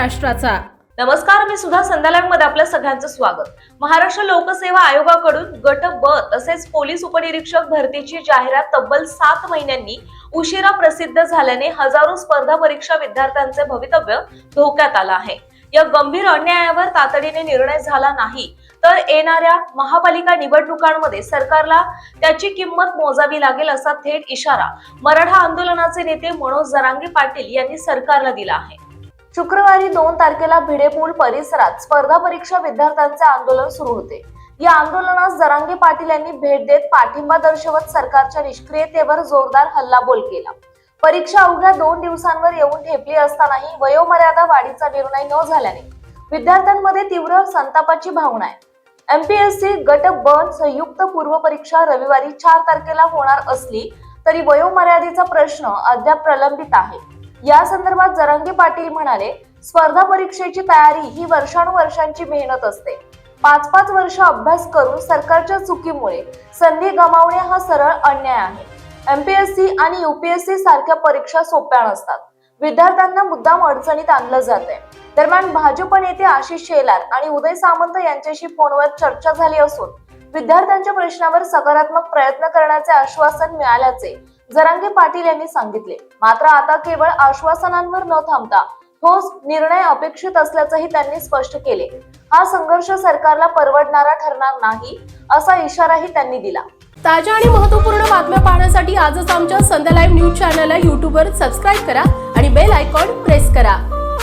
राष्ट्राचा। नमस्कार, मी सुधा संध्यालांमध्ये आपल्या सगळ्यांचं स्वागत। महाराष्ट्र लोकसेवा आयोगाकडून गट ब तसेच पोलीस उपनिरीक्षक भरतीची जाहिरात तब्बल 7 महिन्यांनी उशिरा प्रसिद्ध झाल्याने हजारो स्पर्धा परीक्षा विद्यार्थ्यांचे भवितव्य धोक्यात आलं आहे। या गंभीर अन्यायावर तातडीने निर्णय झाला नाही तर येणाऱ्या महापालिका निवडणुकांमध्ये सरकारला त्याची किंमत मोजावी लागेल असा थेट इशारा मराठा आंदोलनाचे नेते मनोज जरांगे पाटील यांनी सरकारला दिला आहे। शुक्रवारी 2 तारखेला भिडेपूल परिसरात स्पर्धा परीक्षा विद्यार्थ्यांचे आंदोलन सुरू होते। या आंदोलनास जरांगे पाटील यांनी भेट देत पाठिंबा दर्शवत सरकारच्या निष्क्रियतेवर जोरदार हल्लाबोल केला। परीक्षा अवघ्या 2 दिवसांवर येऊन ठेपली असतानाही वयोमर्यादा वाढीचा निर्णय न झाल्याने विद्यार्थ्यांमध्ये तीव्र संतापाची भावना आहे। एमपीएससी गट ब संयुक्त पूर्व परीक्षा रविवारी 4 तारखेला होणार असली तरी वयोमर्यादेचा प्रश्न अद्याप प्रलंबित आहे। या संदर्भात जरांगे पाटील म्हणाले, स्पर्धा परीक्षेची तयारी ही वर्षानुवर्षांची मेहनत असते। 5-5 वर्ष अभ्यास करून सरकारच्या चुकीमुळे संधी गमावणे हा सरळ अन्याय आहे। एमपीएससी आणि यूपीएससी सारख्या परीक्षा सोप्या नसतात। विद्यार्थ्यांना मुद्दाम अडचणीत आणलं जाते। दरम्यान भाजप नेते आशिष शेलार आणि उदय सामंत यांच्याशी फोनवर चर्चा झाली असून विद्यार्थ्यांच्या प्रश्नावर सकारात्मक प्रयत्न करण्याचे आश्वासन मिळाल्याचे जरांगे पाटील यांनी सांगितले। मात्र आता केवळ आश्वासनांवर न थांबता ठोस निर्णय अपेक्षित असल्याचंही त्यांनी स्पष्ट केले। हा संघर्ष सरकारला परवडणारा ठरणार नाही असा इशाराही त्यांनी दिला। ताज्या आणि महत्त्वपूर्ण बातम्या पाहण्यासाठी आजच आमच्या संध्या लाईव्ह न्यूज चॅनलला YouTube वर सबस्क्राईब करा आणि बेल आयकॉन प्रेस करा।